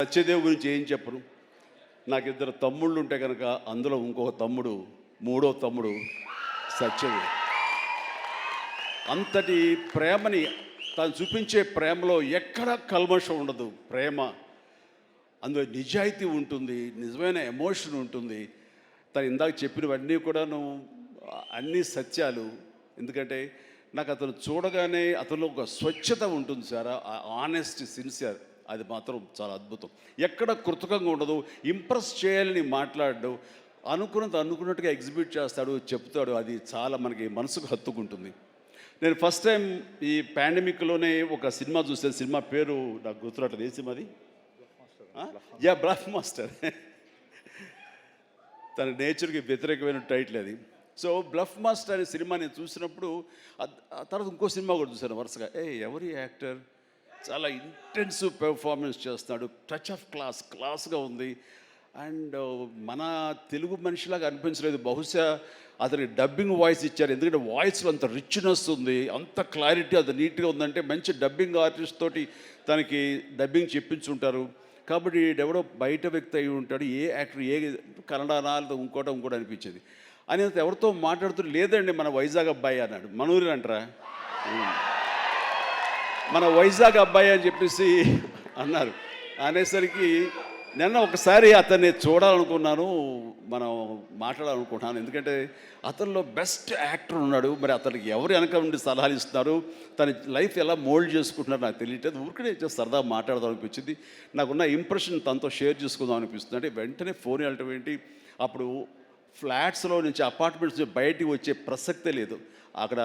సత్యదేవ్ గురించి ఏం చెప్పను. నాకు ఇద్దరు తమ్ముళ్ళు ఉంటే కనుక అందులో ఇంకొక తమ్ముడు, మూడో తమ్ముడు సత్యదేవ్. అంతటి ప్రేమని తను చూపించే ప్రేమలో ఎక్కడ కల్మషం ఉండదు. ప్రేమ అందులో నిజాయితీ ఉంటుంది, నిజమైన ఎమోషన్ ఉంటుంది. తను ఇందాక చెప్పినవన్నీ కూడాను అన్నీ సత్యాలు. ఎందుకంటే నాకు అతను చూడగానే అతనిలో ఒక స్వచ్ఛత ఉంటుంది సార్, ఆనెస్ట్, సిన్సియర్. అది మాత్రం చాలా అద్భుతం. ఎక్కడ కృతకంగా ఉండదు, ఇంప్రెస్ చేయాలని మాట్లాడడు, అనుకున్నట్టుగా ఎగ్జిబిట్ చేస్తాడు, చెప్తాడు. అది చాలా మనకి మనసుకు హత్తుకుంటుంది. నేను ఫస్ట్ టైం ఈ పాండమిక్లోనే ఒక సినిమా చూసాను. సినిమా పేరు నాకు గుర్తురాట్లేదు. ఏ సినిమాది? Bluff master. తన నేచర్కి వ్యతిరేకమైన టైటిల్ అది. సో బ్లఫ్ మాస్టర్ అనే సినిమా నేను చూసినప్పుడు తర్వాత ఇంకో సినిమా కూడా చూశాను వరుసగా. ఎవరి యాక్టర్ చాలా ఇంటెన్సివ్ పెర్ఫార్మెన్స్ చేస్తున్నాడు, టచ్ ఆఫ్ క్లాస్గా ఉంది. అండ్ మన తెలుగు మనిషిలాగా అనిపించలేదు. బహుశా అతనికి డబ్బింగ్ వాయిస్ ఇచ్చారు, ఎందుకంటే వాయిస్లో అంత రిచ్నెస్ ఉంది, అంత క్లారిటీ, అంత నీట్గా ఉందంటే మంచి డబ్బింగ్ ఆర్టిస్ట్ తోటి తనకి డబ్బింగ్ చెప్పించుంటారు. కాబట్టి ఎవడో బయట వ్యక్తి అయి ఉంటాడు. ఏ యాక్టర్, ఏ కన్నడనా ఇంకోటి అనిపించేది. అని ఎవరితో మాట్లాడుతూ, లేదండి మన వైజాగ్ అబ్బాయి అన్నాడు. మనూరి అంటారా, మన వైజాగ్ అబ్బాయి అని చెప్పేసి అన్నారు. అనేసరికి నిన్న ఒకసారి అతన్ని చూడాలనుకున్నాను, మనం మాట్లాడాలనుకుంటున్నాను. ఎందుకంటే అతనిలో బెస్ట్ యాక్టర్ ఉన్నాడు. మరి అతనికి ఎవరు వెనక నుండి సలహాలు ఇస్తున్నారు, తన లైఫ్ ఎలా మోల్డ్ చేసుకుంటున్నారు నాకు తెలియట్లేదు. ఊరికనే సరదా మాట్లాడదాం అనిపించింది. నాకున్న ఇంప్రెషన్ తనతో షేర్ చేసుకుందాం అనిపిస్తుంది. అంటే వెంటనే ఫోన్ వెళ్ళటం ఏంటి, అప్పుడు ఫ్లాట్స్లో నుంచి, అపార్ట్మెంట్స్ నుంచి బయటికి వచ్చే ప్రసక్తే లేదు. అక్కడ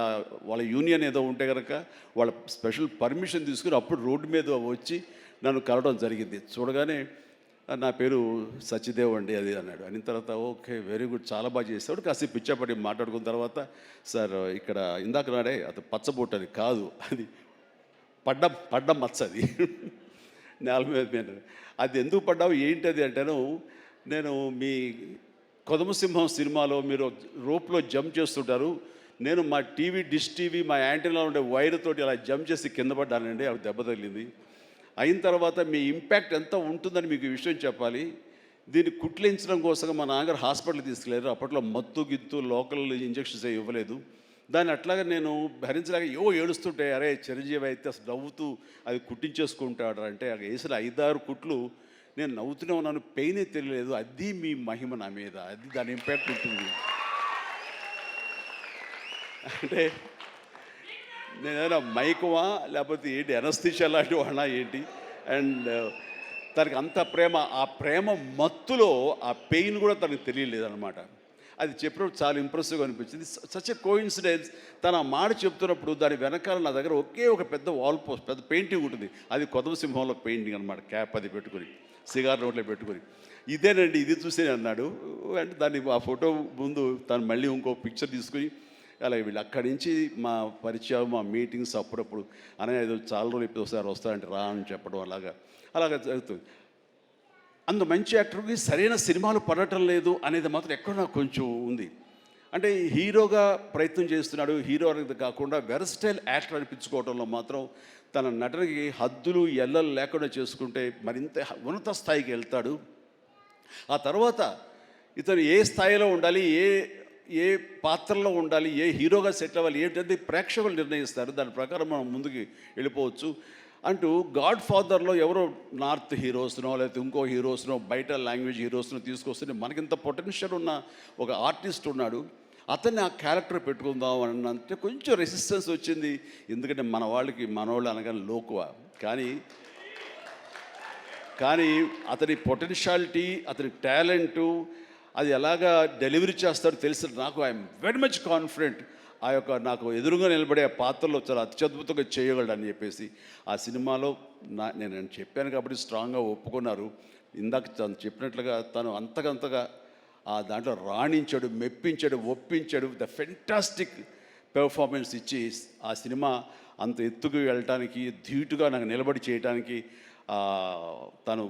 వాళ్ళ యూనియన్ ఏదో ఉంటే కనుక వాళ్ళ స్పెషల్ పర్మిషన్ తీసుకుని అప్పుడు రోడ్డు మీద వచ్చి నన్ను కలవడం జరిగింది. చూడగానే నా పేరు సత్యదేవ్ అండి అది అన్నాడు. అయిన తర్వాత ఓకే వెరీ గుడ్, చాలా బాగా చేస్తాడు. కాసేపు పిచ్చాపడి మాట్లాడుకున్న తర్వాత, సార్ ఇక్కడ ఇందాక నాడే అది పచ్చబొట్టు అని కాదు, అది పడ్డ మచ్చ, అది నేల మీద. అది ఎందుకు పడ్డావు ఏంటి అది అంటాను. నేను మీ కొదమసింహం సినిమాలో మీరు రోప్లో జంప్ చేస్తుంటారు, నేను మా డిష్ టీవీ మా యాంటీనాలో ఉండే వైర్ తోటి అలా జంప్ చేసి కింద పడ్డానండి, అవి దెబ్బ తగిలింది. అయిన తర్వాత మీ ఇంపాక్ట్ ఎంత ఉంటుందని మీకు ఈ విషయం చెప్పాలి. దీన్ని కుట్లించడం కోసం మా నాన్నగారు హాస్పిటల్కి తీసుకెళ్ళారు. అప్పట్లో మత్తు గిత్తు లోకల్ ఇంజెక్షన్స్ ఇవ్వలేదు. దాన్ని అట్లాగా నేను భరించలేక ఏడుస్తుంటే, అరే చిరంజీవి అయితే అసలు నవ్వుతూ అది కుట్టించేసుకుంటాడు అంటే, అక్కడ వేసిన 5-6 కుట్లు నేను నవ్వుతూనే ఉన్నాను, పెయినే తెలియలేదు. అది మీ మహిమ నా మీద, అది దాని ఇంపాక్ట్ ఉంటుంది. అంటే నేనైనా మైకువా లేకపోతే ఏంటి, ఎనస్థిషియా లాంటి వాడినా ఏంటి. అండ్ తనకి అంత ప్రేమ, ఆ ప్రేమ మత్తులో ఆ పెయిన్ కూడా తనకు తెలియలేదన్నమాట. అది చెప్పినప్పుడు చాలా ఇంప్రెసివ్గా అనిపించింది. Such a coincidence. తను ఆ మాట చెప్తున్నప్పుడు దాని వెనకాల నా దగ్గర ఒకే ఒక పెద్ద వాల్ పోస్ట్, పెద్ద పెయింటింగ్ ఉంటుంది. అది కొదమసింహంలో పెయింటింగ్ అనమాట. క్యాప్ అది పెట్టుకుని, సిగార్ నోట్లో పెట్టుకుని, ఇదేనండి ఇది చూసే అన్నాడు. అంటే దాన్ని ఆ ఫోటో ముందు తను మళ్ళీ ఇంకో పిక్చర్ తీసుకుని అలా వీళ్ళు అక్కడి నుంచి మా పరిచయం, మా మీటింగ్స్ అప్పుడప్పుడు అనేది చాలా రోజులు ఇప్పుడు ఒకసారి వస్తారంటే రా అని చెప్పడం అలాగా జరుగుతుంది. అంత మంచి యాక్టర్కి సరైన సినిమాలు పడటం లేదు అనేది మాత్రం ఎక్కడో నాకు కొంచెం ఉంది. అంటే హీరోగా ప్రయత్నం చేస్తున్నాడు, హీరో అనేది కాకుండా వెరస్టైల్ యాక్టర్ అనిపించుకోవడంలో మాత్రం తన నటనకి హద్దులు ఎల్లలు లేకుండా చేసుకుంటే మరింత ఉన్నత స్థాయికి వెళ్తాడు. ఆ తర్వాత ఇతను ఏ స్థాయిలో ఉండాలి, ఏ పాత్రలో ఉండాలి, ఏ హీరోగా సెటిల్ అవ్వాలి ఏంటంటే ప్రేక్షకులు నిర్ణయిస్తారు. దాని ప్రకారం మనం ముందుకు వెళ్ళిపోవచ్చు. అంటూ గాడ్ ఫాదర్లో ఎవరో నార్త్ హీరోస్నో లేకపోతే ఇంకో హీరోస్నో బయట లాంగ్వేజ్ హీరోస్నో తీసుకొస్తే మనకింత పొటెన్షియల్ ఉన్న ఒక ఆర్టిస్ట్ ఉన్నాడు, అతన్ని ఆ క్యారెక్టర్ పెట్టుకుందాం అని అంటే కొంచెం రెసిస్టెన్స్ వచ్చింది. ఎందుకంటే మనవాళ్ళు అనగానే లోకువ. కానీ అతని పొటెన్షియాలిటీ, అతని టాలెంటు, అది ఎలాగా డెలివరీ చేస్తాడో తెలిసి నాకు ఐఎమ్ వెరీ మచ్ కాన్ఫిడెంట్ ఆ యొక్క నాకు ఎదురుగా నిలబడే ఆ పాత్రలో చాలా అత్యద్భుతంగా చేయగలడని చెప్పేసి ఆ సినిమాలో నేను చెప్పాను కాబట్టి స్ట్రాంగ్గా ఒప్పుకున్నారు. ఇందాక తను చెప్పినట్లుగా తను అంతకంతగా ఆ దాంట్లో రాణించాడు, మెప్పించాడు, ఒప్పించాడు. ద ఫెంటాస్టిక్ పెర్ఫార్మెన్స్ ఇచ్చి ఆ సినిమా అంత ఎత్తుకు వెళ్ళటానికి, ధీటుగా నాకు నిలబడి చేయడానికి తను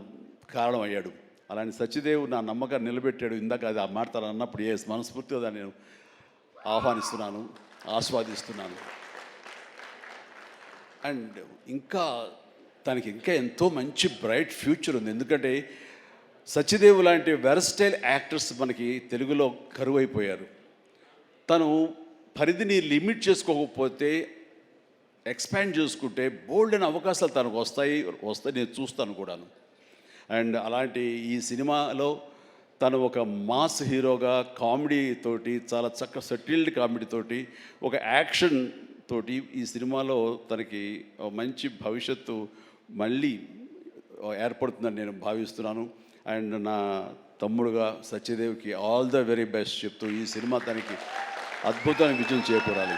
కారణమయ్యాడు. అలాంటి సత్యదేవ్ నా నమ్మకాన్ని నిలబెట్టాడు. ఇందాక అది ఆ మాట తను అన్నప్పుడు మనస్ఫూర్తిగా దాన్ని నేను ఆహ్వానిస్తున్నాను, ఆస్వాదిస్తున్నాను. అండ్ ఇంకా తనకి ఇంకా ఎంతో మంచి బ్రైట్ ఫ్యూచర్ ఉంది. ఎందుకంటే సత్యదేవ్ లాంటి వెరస్టైల్ యాక్టర్స్ మనకి తెలుగులో కరువైపోయారు. తను పరిధిని లిమిట్ చేసుకోకపోతే ఎక్స్పాండ్ చేసుకుంటే బోల్డ్ అనే అవకాశాలు తనకు వస్తాయి నేను చూస్తాను కూడాను. అండ్ అలాంటి ఈ సినిమాలో తను ఒక మాస్ హీరోగా కామెడీ తోటి చాలా చక్కగా సెటిల్డ్ కామెడీ తోటి ఒక యాక్షన్ తోటి ఈ సినిమాలో తనకి మంచి భవిష్యత్తు మళ్ళీ ఏర్పడుతుందని నేను భావిస్తున్నాను. అండ్ నా తమ్ముడుగా సత్యదేవ్కి ఆల్ ద వెరీ బెస్ట్ చెప్తూ ఈ సినిమా తనకి అద్భుతమైన విజయం చేకూరాలి.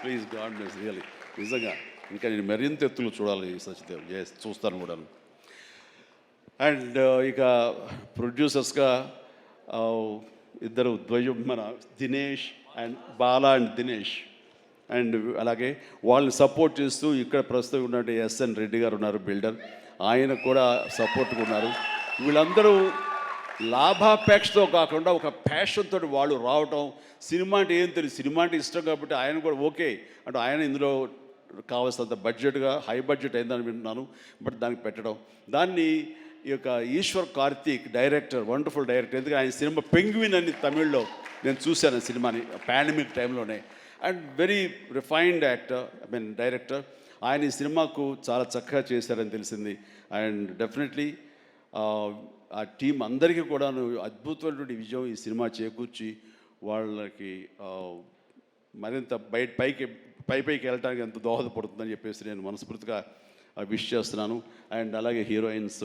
Please god bless really. నిజంగా ఇంకా నేను మరింత ఎత్తులు చూడాలి సత్యదేవ్. చూస్తాను కూడా. అండ్ ఇక ప్రొడ్యూసర్స్గా ఇద్దరు ద్వయం, మన Dinesh and Bala and Dinesh. And అలాగే వాళ్ళని సపోర్ట్ చేస్తూ ఇక్కడ ప్రస్తుతం ఉన్నట్టు ఎస్ఎన్ రెడ్డి గారు ఉన్నారు, బిల్డర్. ఆయన కూడా సపోర్ట్గా ఉన్నారు. వీళ్ళందరూ లాభాపేక్షతో కాకుండా ఒక ప్యాషన్ తోటి వాళ్ళు రావటం. సినిమా అంటే ఏం తెలియదు, సినిమా అంటే ఇష్టం కాబట్టి ఆయన కూడా ఓకే అంటే ఆయన ఇందులో కావాల్సినంత బడ్జెట్గా హై బడ్జెట్ అయిందని వింటున్నాను. బట్ దానికి పెట్టడం దాన్ని ఈ యొక్క Eshwar Karthik director, wonderful director. ఎందుకంటే ఆయన సినిమా పెంగ్విన్ అని తమిళ్లో నేను చూశాను సినిమాని పాండమిక్ టైంలోనే. And very refined actor, director. ఆయన ఈ సినిమాకు చాలా చక్కగా చేశారని తెలిసింది. అండ్ డెఫినెట్లీ ఆ టీం అందరికీ కూడా అద్భుతమైనటువంటి విజయం ఈ సినిమా చేకూర్చి వాళ్ళకి మరింత పైకి వెళ్ళడానికి ఎంత దోహదపడుతుందని చెప్పేసి నేను మనస్ఫూర్తిగా విష్ చేస్తున్నాను. అండ్ అలాగే హీరోయిన్స్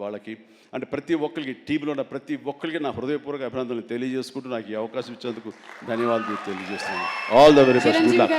వాళ్ళకి అంటే ప్రతి ఒక్కరికి, టీంలో ఉన్న ప్రతి ఒక్కరికి నా హృదయపూర్వక అభినందనలు తెలియజేసుకుంటూ నాకు ఈ అవకాశం ఇచ్చేందుకు ధన్యవాదాలు తెలియజేస్తున్నాను. All the very best.